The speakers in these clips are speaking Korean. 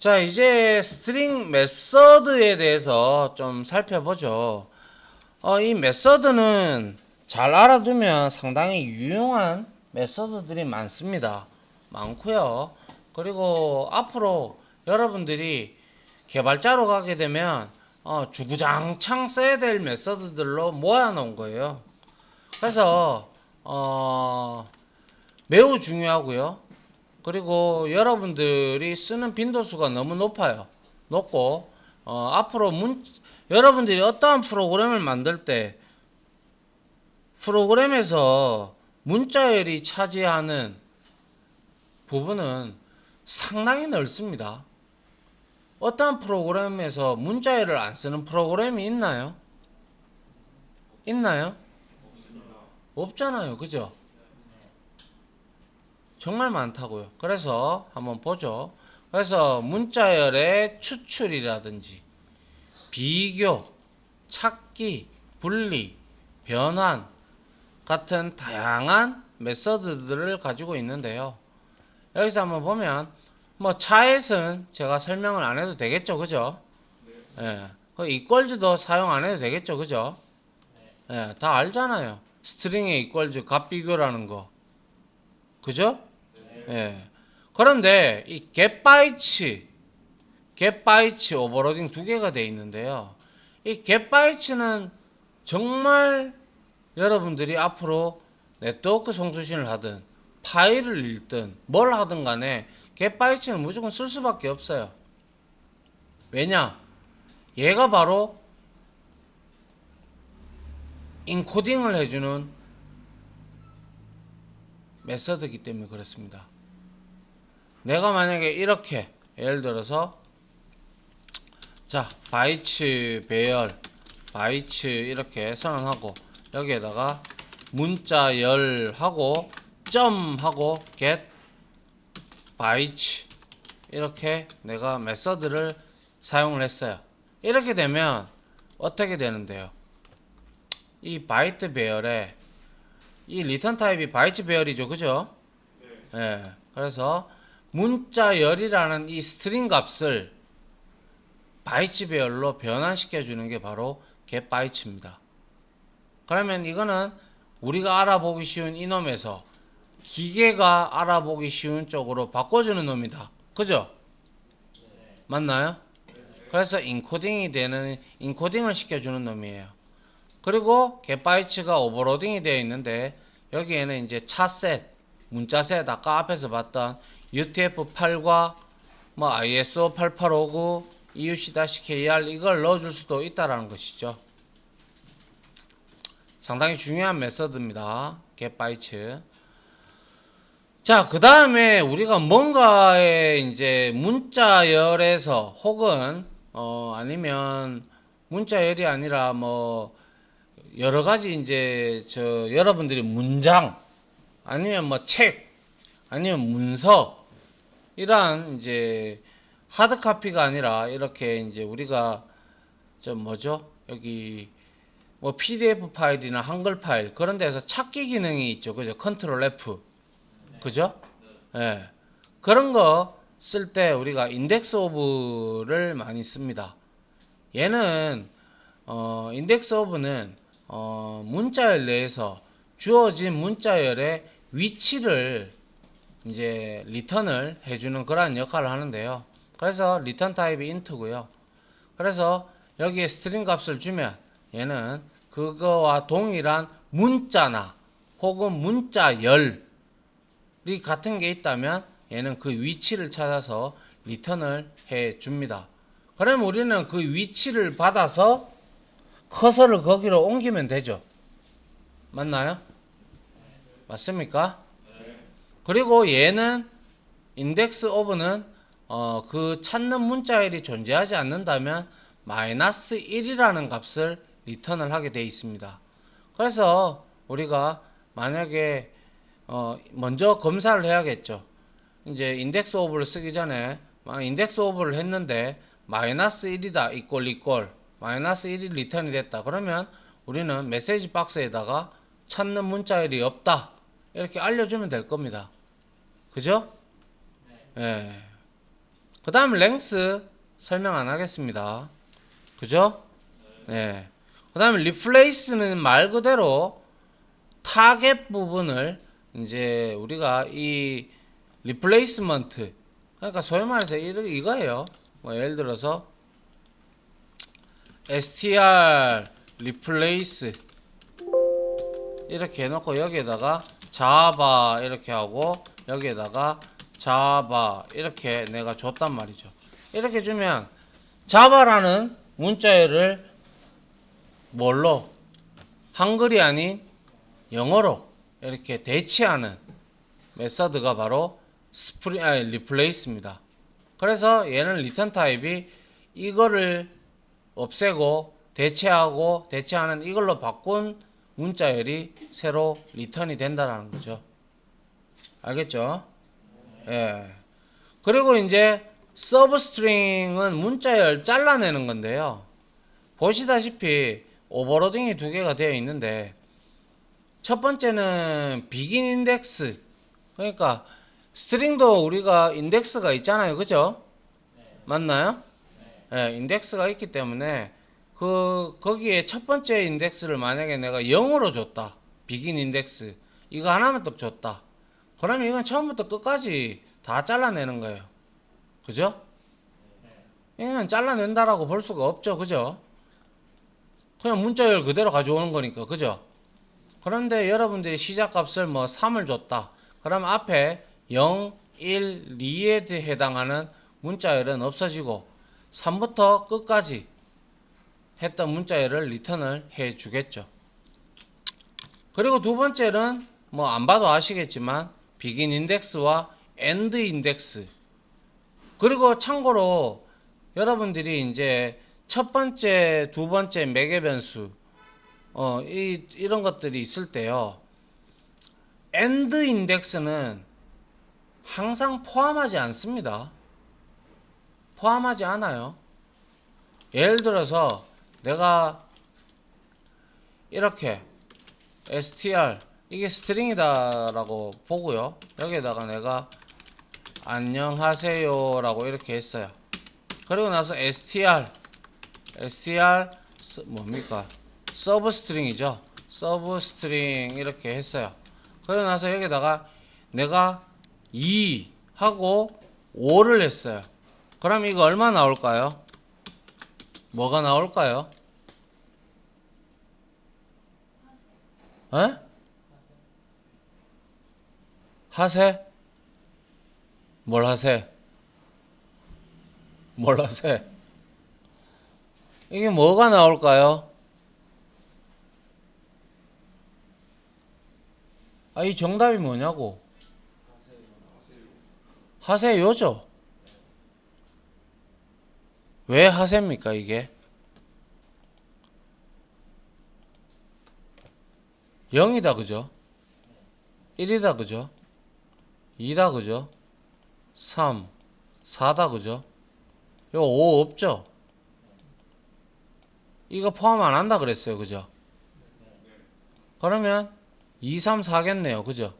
자, 이제 스트링 메서드에 대해서 좀 살펴보죠. 이 메서드는 잘 알아두면 상당히 유용한 메서드들이 많습니다. 많고요. 그리고 앞으로 여러분들이 개발자로 가게 되면 주구장창 써야 될 메서드들로 모아놓은 거예요. 그래서 매우 중요하고요. 그리고 여러분들이 쓰는 빈도수가 너무 높아요. 높고 앞으로 여러분들이 어떠한 프로그램을 만들 때 프로그램에서 문자열이 차지하는 부분은 상당히 넓습니다. 어떠한 프로그램에서 문자열을 안 쓰는 프로그램이 있나요? 있나요? 없잖아요. 그죠? 정말 많다고요. 그래서 한번 보죠. 그래서 문자열의 추출이라든지 비교, 찾기, 분리, 변환 같은 다양한 메서드들을 가지고 있는데요. 여기서 한번 보면 뭐 차에서는 제가 설명을 안 해도 되겠죠. 그죠? 예. 그 이퀄즈도 사용 안 해도 되겠죠. 그죠? 예. 다 알잖아요. 스트링의 이퀄즈 값 비교라는 거. 그죠? 예. 그런데 이 겟바이츠 오버로딩 두 개가 돼 있는데요. 이 겟바이츠는 정말 여러분들이 앞으로 네트워크 송수신을 하든 파일을 읽든 뭘 하든 간에 겟바이츠는 무조건 쓸 수밖에 없어요. 왜냐? 얘가 바로 인코딩을 해주는 메서드이기 때문에 그렇습니다. 내가 만약에 이렇게 예를 들어서 자 바이츠 배열 바이츠 이렇게 선언하고 여기에다가 문자 열 하고 점 하고 get 바이츠 이렇게 내가 메서드를 사용을 했어요. 이렇게 되면 어떻게 되는데요? 이 바이트 배열에 이 리턴 타입이 바이트 배열이죠. 그죠? 예. 그래서 문자 열이라는 이 스트링 값을 바이트 배열로 변환시켜 주는 게 바로 getByte입니다. 그러면 이거는 우리가 알아보기 쉬운 이놈에서 기계가 알아보기 쉬운 쪽으로 바꿔주는 놈이다. 그죠? 맞나요? 그래서 인코딩을 시켜주는 놈이에요. 그리고 getByte가 오버로딩이 되어 있는데 여기에는 이제 차셋, 문자셋 아까 앞에서 봤던 UTF-8과 뭐 ISO 8859, EUC-KR 이걸 넣어줄 수도 있다라는 것이죠. 상당히 중요한 메서드입니다. getByte. 자, 그 다음에 우리가 뭔가에 이제 문자열에서 혹은 아니면 문자열이 아니라 뭐 여러 가지 이제 여러분들이 문장 아니면 뭐 책 아니면 문서 이러한 이제 하드 카피가 아니라 이렇게 이제 우리가 뭐죠? 여기 뭐 PDF 파일이나 한글 파일 그런 데서 찾기 기능이 있죠. 그죠? 컨트롤 F. 그죠? 예. 그런 거 쓸 때 우리가 인덱스 오브를 많이 씁니다. 얘는 인덱스 오브는 문자열 내에서 주어진 문자열의 위치를 이제 리턴을 해주는 그러한 역할을 하는데요. 그래서 리턴 타입이 int고요. 그래서 여기에 스트링 값을 주면 얘는 그거와 동일한 문자나 혹은 문자열이 같은 게 있다면 얘는 그 위치를 찾아서 리턴을 해 줍니다. 그럼 우리는 그 위치를 받아서 커서를 거기로 옮기면 되죠. 맞나요? 맞습니까? 그리고 얘는 인덱스 오브는 그 찾는 문자열이 존재하지 않는다면 마이너스 1이라는 값을 리턴을 하게 되어 있습니다. 그래서 우리가 만약에 먼저 검사를 해야겠죠. 이제 인덱스 오브를 쓰기 전에 인덱스 오브를 했는데 마이너스 1이다 이꼴 마이너스 1이 리턴이 됐다. 그러면 우리는 메시지 박스에다가 찾는 문자열이 없다 이렇게 알려주면 될 겁니다. 그죠? 예. 그 다음 length 설명 안 하겠습니다. 그죠? 네. 그 다음에 replace는 말 그대로 타겟 부분을 이제 우리가 이 replacement, 그러니까 소위 말해서 이거예요. 뭐 예를 들어서 str replace 이렇게 해놓고 여기에다가 java 이렇게 하고 여기에다가 java 이렇게 내가 줬단 말이죠. 이렇게 주면 java라는 문자열을 뭘로? 한글이 아닌 영어로 이렇게 대체하는 메서드가 바로 replace입니다. 그래서 얘는 리턴 타입이 이거를 없애고 대체하는 이걸로 바꾼 문자열이 새로 리턴이 된다는 거죠. 알겠죠? 예. 그리고 이제 서브스트링은 문자열 잘라내는 건데요. 보시다시피 오버로딩이 두 개가 되어 있는데 첫 번째는 비긴 인덱스, 그러니까 스트링도 우리가 인덱스가 있잖아요. 그죠? 맞나요? 예, 인덱스가 있기 때문에 거기에 첫 번째 인덱스를 만약에 내가 0으로 줬다. 비긴 인덱스. 이거 하나만 딱 줬다. 그러면 이건 처음부터 끝까지 다 잘라내는 거예요. 그죠? 이건 잘라낸다라고 볼 수가 없죠. 그죠? 그냥 문자열 그대로 가져오는 거니까. 그죠? 그런데 여러분들이 시작값을 뭐 3을 줬다. 그럼 앞에 0, 1, 2에 해당하는 문자열은 없어지고 3부터 끝까지 했던 문자열을 리턴을 해 주겠죠. 그리고 두 번째는 뭐 안 봐도 아시겠지만 begin 인덱스와 end 인덱스. 그리고 참고로 여러분들이 이제 첫 번째, 두 번째 매개 변수 이런 것들이 있을 때요. end 인덱스는 항상 포함하지 않습니다. 포함하지 않아요. 예를 들어서 내가 이렇게 str 이게 스트링이다 라고 보고요. 여기에다가 내가 안녕하세요 라고 이렇게 했어요. 그리고 나서 str 뭡니까? 서브스트링이죠. 서브스트링 이렇게 했어요. 그러고 나서 여기다가 내가 2 하고 5를 했어요. 그럼 이거 얼마 나올까요? 뭐가 나올까요? 에? 하세? 뭘 하세? 뭘 하세? 이게 뭐가 나올까요? 아, 이 정답이 뭐냐고? 하세요죠? 왜 하세입니까, 이게? 0이다, 그죠? 1이다, 그죠? 2다, 그죠? 3, 4다, 그죠? 이거 5 없죠? 이거 포함 안 한다 그랬어요, 그죠? 그러면 2, 3, 4겠네요, 그죠?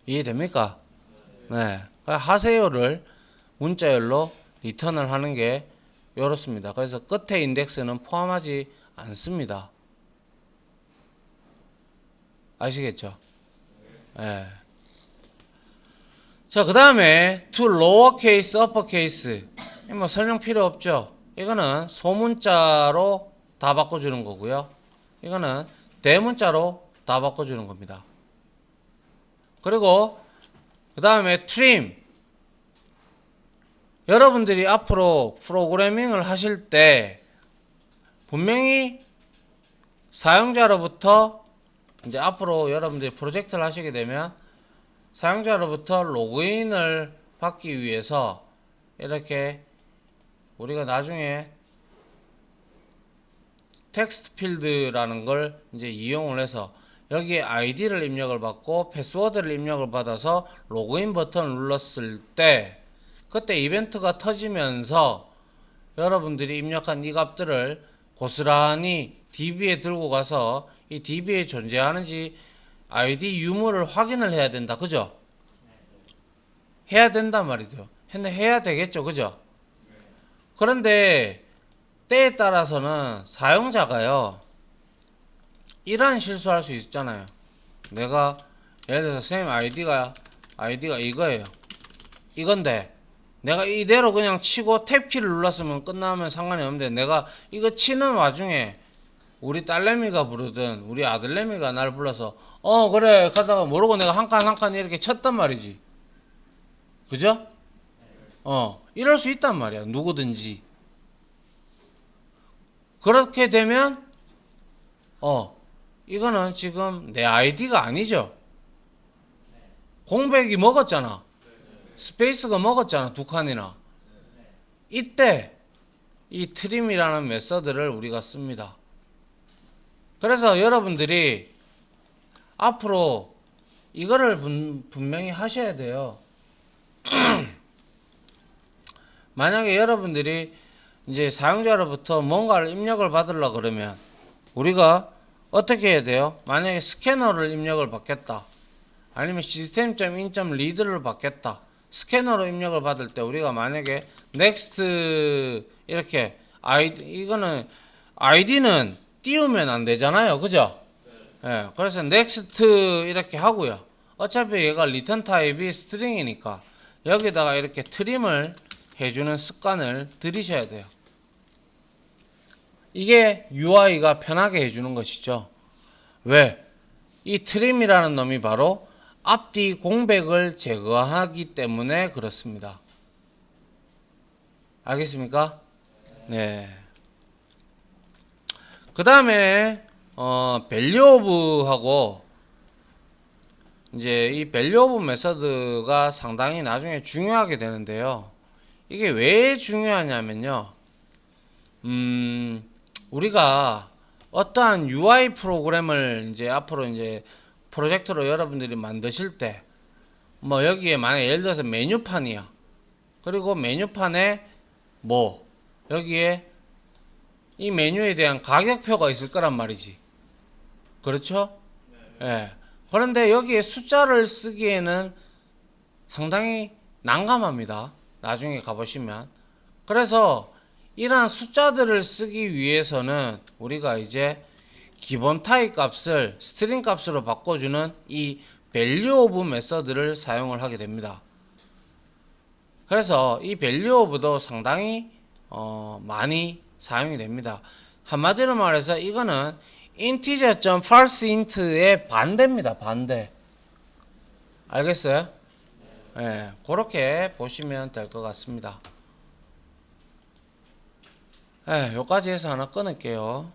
이해됩니까? 네. 하세요를 문자열로 리턴을 하는 게 이렇습니다. 그래서 끝에 인덱스는 포함하지 않습니다. 아시겠죠? 네. 자, 그 다음에 to lowercase, uppercase. 뭐 설명 필요 없죠? 이거는 소문자로 다 바꿔주는 거고요. 이거는 대문자로 다 바꿔주는 겁니다. 그리고 그 다음에 trim. 여러분들이 앞으로 프로그래밍을 하실 때 분명히 사용자로부터 이제 앞으로 여러분들이 프로젝트를 하시게 되면 사용자로부터 로그인을 받기 위해서 이렇게 우리가 나중에 텍스트 필드라는 걸 이제 이용을 해서 여기에 아이디를 입력을 받고 패스워드를 입력을 받아서 로그인 버튼을 눌렀을 때 그때 이벤트가 터지면서 여러분들이 입력한 이 값들을 고스란히 DB에 들고 가서 이 DB에 존재하는지 아이디 유무를 확인을 해야 된다. 그죠? 해야 된단 말이죠. 해야 되겠죠. 그죠? 그런데 때에 따라서는 사용자가요, 이러한 실수할 수 있잖아요. 내가 예를 들어서 선생님 아이디가 이거예요. 이건데 내가 이대로 그냥 치고 탭키를 눌렀으면 끝나면 상관이 없는데, 내가 이거 치는 와중에 우리 딸내미가 부르든 우리 아들내미가 날 불러서 그래 가다가 모르고 내가 한 칸 한 칸 이렇게 쳤단 말이지. 그죠? 이럴 수 있단 말이야. 누구든지. 그렇게 되면 이거는 지금 내 아이디가 아니죠. 공백이 먹었잖아. 스페이스가 먹었잖아. 두 칸이나. 이때 이 트림이라는 메서드를 우리가 씁니다. 그래서 여러분들이 앞으로 이거를 분명히 하셔야 돼요. 만약에 여러분들이 이제 사용자로부터 뭔가를 입력을 받으려 그러면 우리가 어떻게 해야 돼요? 만약에 스캐너를 입력을 받겠다, 아니면 system.in.read를 받겠다, 스캐너로 입력을 받을 때 우리가 만약에 next 이렇게 이거는 id는 띄우면 안 되잖아요. 그죠? 예, 그래서 next 이렇게 하고요. 어차피 얘가 리턴 타입이 스트링이니까 여기다가 이렇게 트림을 해주는 습관을 들이셔야 돼요. 이게 UI가 편하게 해주는 것이죠. 왜? 이 트림이라는 놈이 바로 앞뒤 공백을 제거하기 때문에 그렇습니다. 알겠습니까? 네. 그 다음에 value of하고 이제 이 value of 메서드가 상당히 나중에 중요하게 되는데요. 이게 왜 중요하냐면요. 우리가 어떠한 UI 프로그램을 이제 앞으로 이제 프로젝트로 여러분들이 만드실 때, 뭐 여기에 만약 예를 들어서 메뉴판이야. 그리고 메뉴판에 여기에 이 메뉴에 대한 가격표가 있을 거란 말이지. 그렇죠? 예. 그런데 여기에 숫자를 쓰기에는 상당히 난감합니다. 나중에 가보시면. 그래서 이러한 숫자들을 쓰기 위해서는 우리가 이제 기본 타입 값을 스트링 값으로 바꿔주는 이 value of 메서드를 사용을 하게 됩니다. 그래서 이 value of도 상당히 많이 사용이 됩니다. 한마디로 말해서 이거는 integer.parseInt의 반대입니다. 반대. 알겠어요? 예, 그렇게 보시면 될 것 같습니다. 여기까지 해서 하나 끊을게요.